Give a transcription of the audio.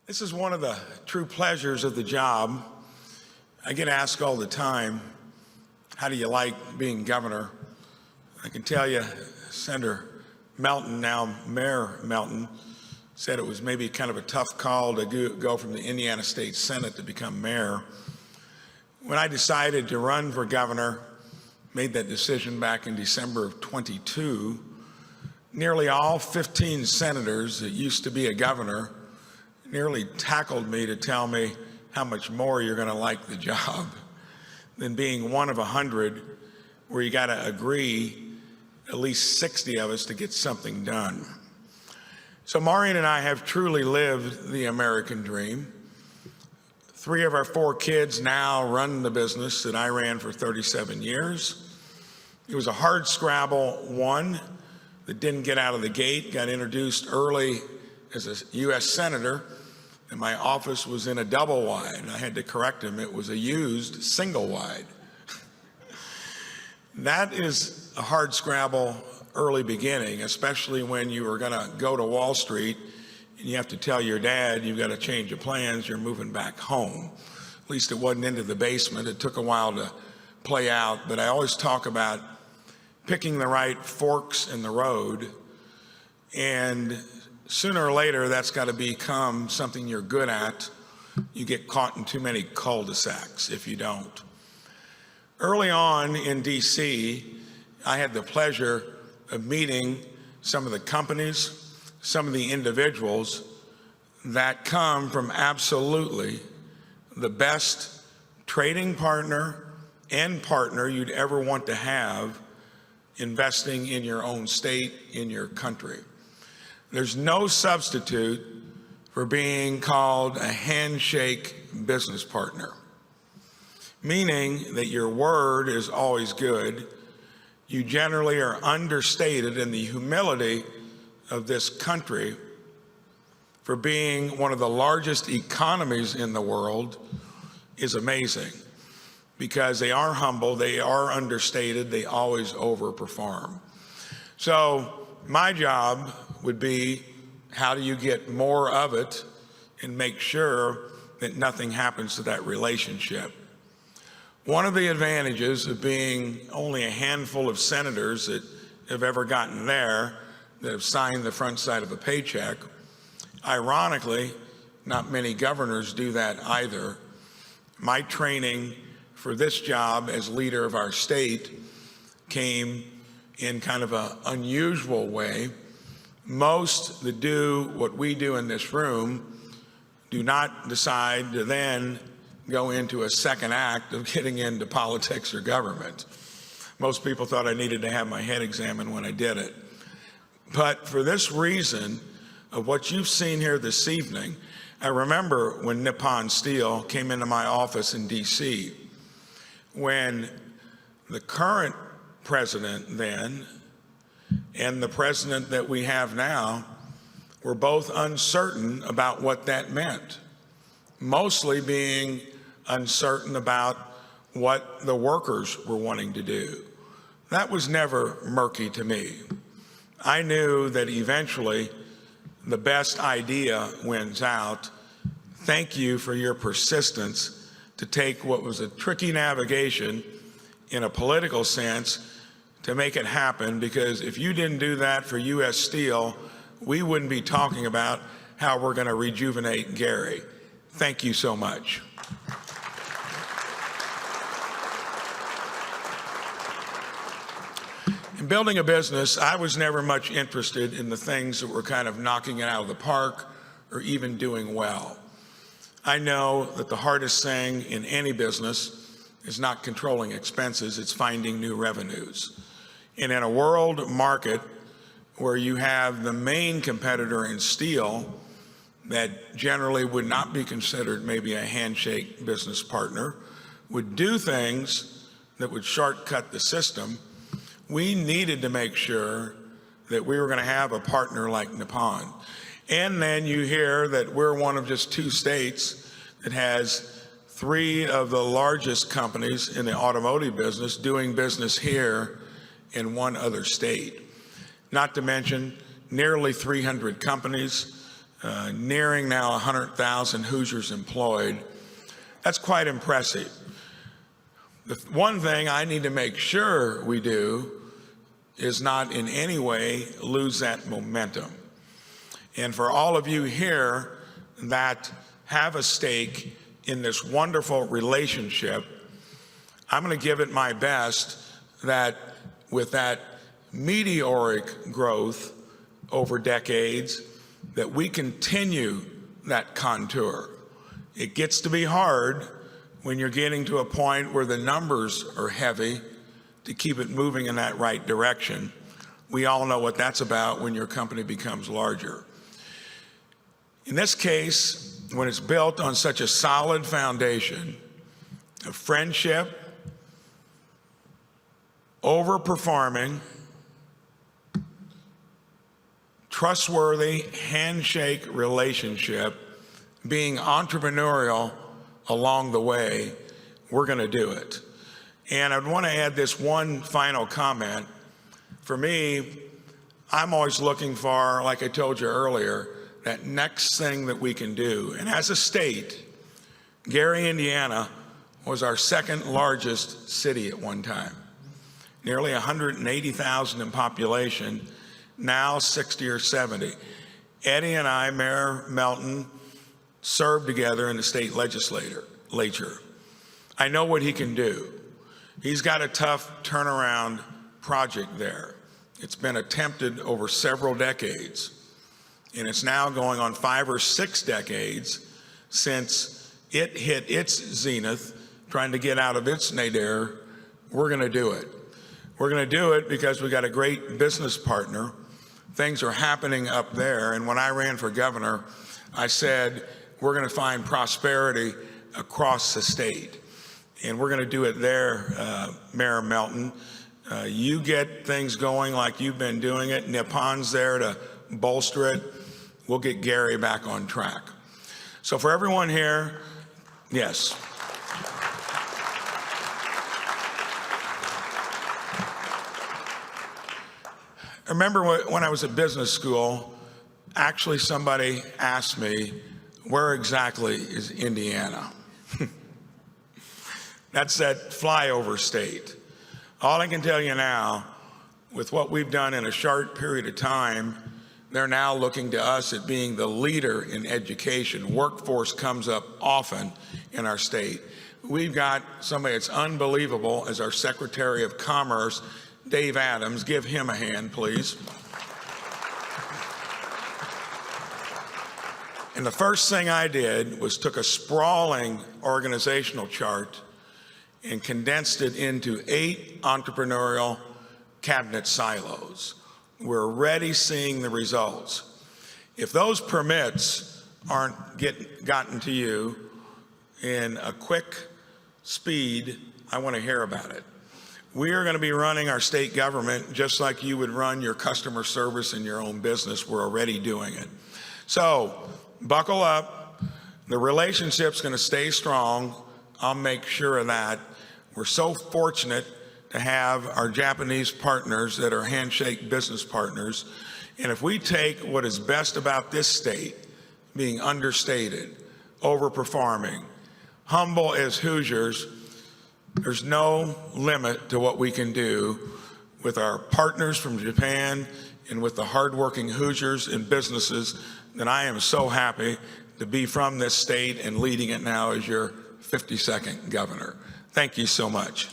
This is one of the true pleasures of the job. I get asked all the time, how do you like being governor? I can tell you, Senator Melton, now Mayor Melton, said it was maybe kind of a tough call to go from the Indiana State Senate to become mayor. When I decided to run for governor, made that decision back in December of 22, nearly all 15 senators that used to be a governor nearly tackled me to tell me how much more you're going to like the job than being one of 100 where you got to agree at least 60 of us to get something done. So Maureen and I have truly lived the American dream. 3 of our 4 kids now run the business that I ran for 37 years. It was a hard scrabble one that didn't get out of the gate, got introduced early as a U.S. Senator, and my office was in a double wide. I had to correct him. It was a used single wide. That is a hard scrabble early beginning, especially when you were going to go to Wall Street and you have to tell your dad you've got to change your plans, you're moving back home. At least it wasn't into the basement. It took a while to play out, but I always talk about picking the right forks in the road, and sooner or later that's got to become something you're good at. You get caught in too many cul-de-sacs if you don't. Early on in DC, I had the pleasure of meeting some of the companies, some of the individuals that come from absolutely the best trading partner and partner you'd ever want to have investing in your own state, in your country. There's no substitute for being called a handshake business partner, meaning that your word is always good. You generally are understated, in the humility of this country for being one of the largest economies in the world is amazing, because they are humble, they are understated, they always overperform. So my job would be, how do you get more of it and make sure that nothing happens to that relationship? One of the advantages of being only a handful of senators that have ever gotten there, that have signed the front side of a paycheck, ironically, not many governors do that either. My training for this job as leader of our state came in kind of an unusual way. Most that do what we do in this room do not decide to then go into a second act of getting into politics or government. Most people thought I needed to have my head examined when I did it. But for this reason of what you've seen here this evening, I remember when Nippon Steel came into my office in DC, when the current president then and the president that we have now were both uncertain about what that meant, mostly being uncertain about what the workers were wanting to do. That was never murky to me. I knew that eventually the best idea wins out. Thank you for your persistence to take what was a tricky navigation in a political sense to make it happen, because if you didn't do that for U.S. Steel, we wouldn't be talking about how we're going to rejuvenate Gary. Thank you so much. In building a business, I was never much interested in the things that were kind of knocking it out of the park or even doing well. I know that the hardest thing in any business is not controlling expenses, it's finding new revenues. And in a world market where you have the main competitor in steel that generally would not be considered maybe a handshake business partner, would do things that would shortcut the system, we needed to make sure that we were going to have a partner like Nippon. And then you hear that we're one of just 2 states that has 3 of the largest companies in the automotive business doing business here in 1 other state. Not to mention nearly 300 companies nearing now 100,000 Hoosiers employed. That's quite impressive. The one thing I need to make sure we do is not in any way lose that momentum. And for all of you here that have a stake in this wonderful relationship, I'm going to give it my best that with that meteoric growth over decades, that we continue that contour. It gets to be hard when you're getting to a point where the numbers are heavy to keep it moving in that right direction. We all know what that's about when your company becomes larger. In this case, when it's built on such a solid foundation of friendship, overperforming, trustworthy handshake relationship, being entrepreneurial along the way, we're going to do it. And I'd want to add this one final comment. For me, I'm always looking for, like I told you earlier, that next thing that we can do. And as a state, Gary, Indiana was our second largest city at one time. Nearly 180,000 in population, now 60 or 70. Eddie and I, Mayor Melton, served together in the state legislature. I know what he can do. He's got a tough turnaround project there. It's been attempted over several decades, and it's now going on 5 or 6 decades since it hit its zenith, trying to get out of its nadir. We're going to do it. We're going to do it because we got a great business partner. Things are happening up there, and when I ran for governor, I said, we're going to find prosperity across the state. And we're going to do it there, Mayor Melton. You get things going like you've been doing it. Nippon's there to bolster it. We'll get Gary back on track. So for everyone here, yes. I remember when I was at business school, actually somebody asked me, where exactly is Indiana? That's that flyover state. All I can tell you now, with what we've done in a short period of time, they're now looking to us at being the leader in education. Workforce comes up often in our state. We've got somebody that's unbelievable as our Secretary of Commerce, Dave Adams. Give him a hand, please. And the first thing I did was took a sprawling organizational chart and condensed it into 8 entrepreneurial cabinet silos. We're already seeing the results. If those permits aren't gotten to you in a quick speed, I want to hear about it. We are going to be running our state government just like you would run your customer service in your own business. We're already doing it. So buckle up. The relationship's going to stay strong. I'll make sure of that. We're so fortunate to have our Japanese partners that are handshake business partners. And if we take what is best about this state, being understated, overperforming, humble as Hoosiers, there's no limit to what we can do with our partners from Japan and with the hardworking Hoosiers and businesses. That I am so happy to be from this state and leading it now as your 52nd governor. Thank you so much.